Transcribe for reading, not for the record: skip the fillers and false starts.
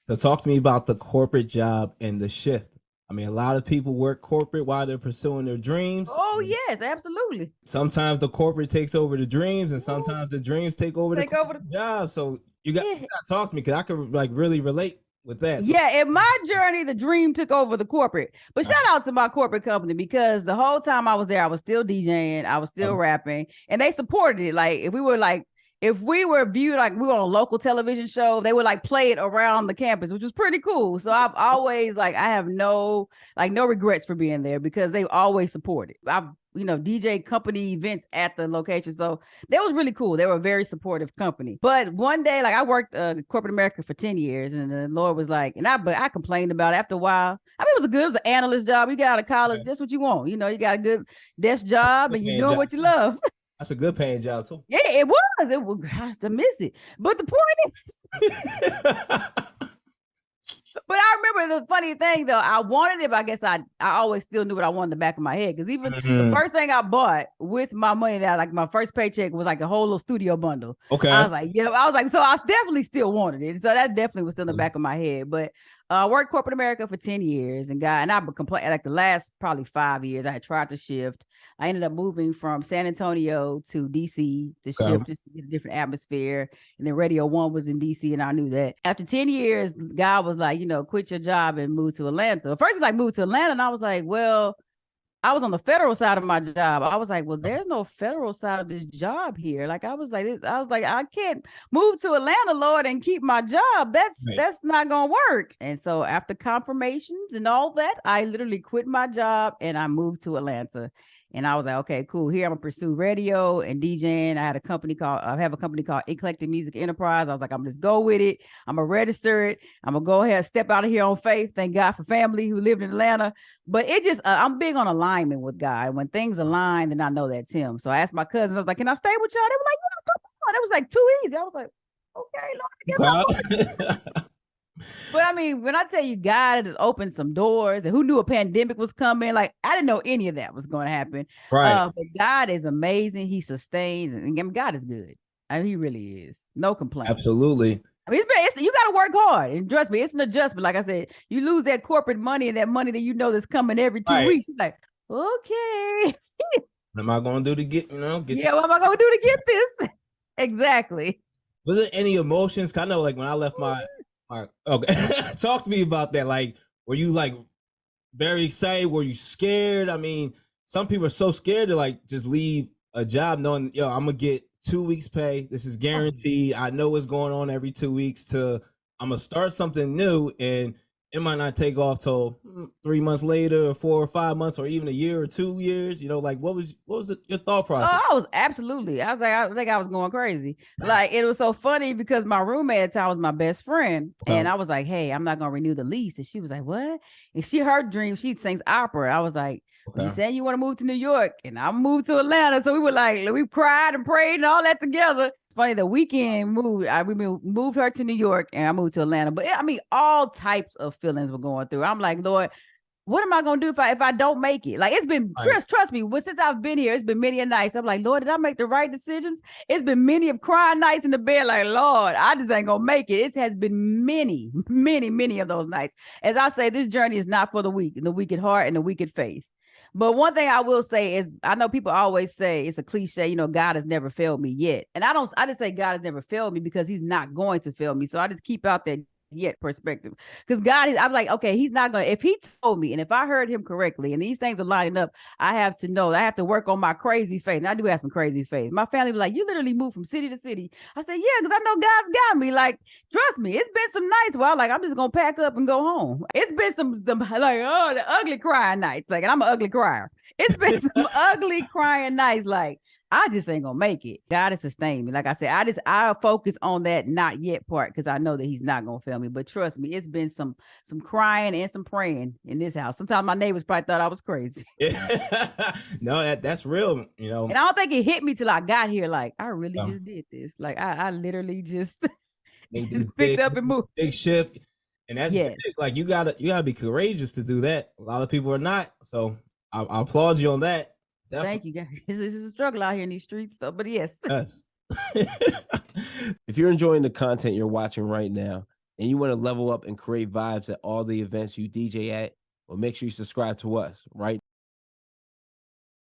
So talk to me about the corporate job and the shift. I mean, a lot of people work corporate while they're pursuing their dreams. Oh yes, absolutely. Sometimes the corporate takes over the dreams, and Ooh, sometimes the dreams take over the take over the job. So you yeah. got to talk to me because I could like really relate with that. So Yeah, in my journey, the dream took over the corporate. But shout out to my corporate company because the whole time I was there, I was still DJing, I was still rapping, and they supported it. Like if we were viewed like we were on a local television show, they would like play it around the campus, which was pretty cool. So I've always I have no regrets for being there because they always supported. I've DJ company events at the location. So that was really cool. They were a very supportive company. But one day, like I worked corporate America for 10 years and the Lord was like, but I complained about it after a while. I mean, it was an analyst job. You got out of college, that's what you want. You got a good desk job and you're doing what you love. That's a good paying job too. Yeah, it was. It was to miss it. But the point is, but I remember the funny thing though, I wanted it, but I guess I always still knew what I wanted in the back of my head. Because even the first thing I bought with my money that like my first paycheck was like a whole little studio bundle. Okay. I was like, yeah, I was like, so I definitely still wanted it. So that definitely was still in the back of my head. But I worked corporate America for 10 years and I would complain like the last probably 5 years. I had tried to shift. I ended up moving from San Antonio to DC to shift just to get a different atmosphere. And then Radio One was in DC, and I knew that. After 10 years, God was like, quit your job and move to Atlanta. First, he was like, move to Atlanta, and I was like, well, I was on the federal side of my job. I was like, well, there's no federal side of this job here. Like, I was like, I can't move to Atlanta, Lord, and keep my job. That's not gonna work. And so after confirmations and all that, I literally quit my job and I moved to Atlanta. And I was like, okay, cool. Here I'm gonna pursue radio and DJing. I have a company called Eclectic Music Enterprise. I was like, I'm gonna just go with it. I'm gonna register it. I'm gonna go ahead and step out of here on faith. Thank God for family who lived in Atlanta. But it just, I'm big on alignment with God. When things align, then I know that's Him. So I asked my cousins, I was like, can I stay with y'all? They were like, yeah, come on. It was like too easy. I was like, okay, Lord, I guess I'm But I mean, when I tell you God has opened some doors and who knew a pandemic was coming, like I didn't know any of that was going to happen. Right. But God is amazing. He sustains and God is good. I mean, He really is. No complaints. Absolutely. I mean, you got to work hard and trust me, it's an adjustment. Like I said, you lose that corporate money and that money that that's coming every 2 weeks. You're like, okay. What am I going to do to get what am I going to do to get this? Exactly. Was there any emotions? I know like when I left okay. Talk to me about that. Like, were you like very excited? Were you scared? I mean, some people are so scared to like just leave a job knowing, I'm gonna get 2 weeks pay. This is guaranteed. I know what's going on every 2 weeks I'm gonna start something new and it might not take off till 3 months later or 4 or 5 months or even a year or 2 years. Like what was your thought process? I was absolutely. I was like, I think I was going crazy. Like it was so funny because my roommate at the time was my best friend, and I was like, "Hey, I'm not gonna renew the lease." And she was like, "What?" And her dream, she sings opera. I was like, "You saying you want to move to New York?" And I moved to Atlanta, so we were like, we cried and prayed and all that together. Funny, the weekend we moved her to New York and I moved to Atlanta. But I mean, all types of feelings were going through. I'm like, Lord, what am I gonna do if I don't make it? Like it's been trust me, since I've been here, it's been many a nights. I'm like, Lord, did I make the right decisions? It's been many of crying nights in the bed, like, Lord, I just ain't gonna make it. It has been many, many, many of those nights. As I say, this journey is not for the weak, and the weak at heart and the weak at faith. But one thing I will say is, I know people always say it's a cliche, God has never failed me yet. And I just say God has never failed me because He's not going to fail me. So I just keep out that yet perspective, because I'm like, okay, He's not gonna, if He told me and if I heard Him correctly and these things are lining up, I have to know, I have to work on my crazy faith. And I do have some crazy faith. My family was like, you literally moved from city to city. I said, yeah, because I know God's got me. Like, trust me, it's been some nights where I'm just gonna pack up and go home. It's been some like, the ugly crying nights, like, and I'm an ugly crier. It's been some ugly crying nights, like, I just ain't gonna make it. God has sustained me. Like I said, I focus on that not yet part because I know that He's not gonna fail me. But trust me, it's been some crying and some praying in this house. Sometimes my neighbors probably thought I was crazy. No, that's real, And I don't think it hit me till I got here. Like, I really just did this. Like I literally just picked up and moved. Big shift. And that's big. Like you gotta be courageous to do that. A lot of people are not. So I applaud you on that. Definitely. Thank you, guys. This is a struggle out here in these streets, though. But yes. If you're enjoying the content you're watching right now, and you want to level up and create vibes at all the events you DJ at, well, make sure you subscribe to us right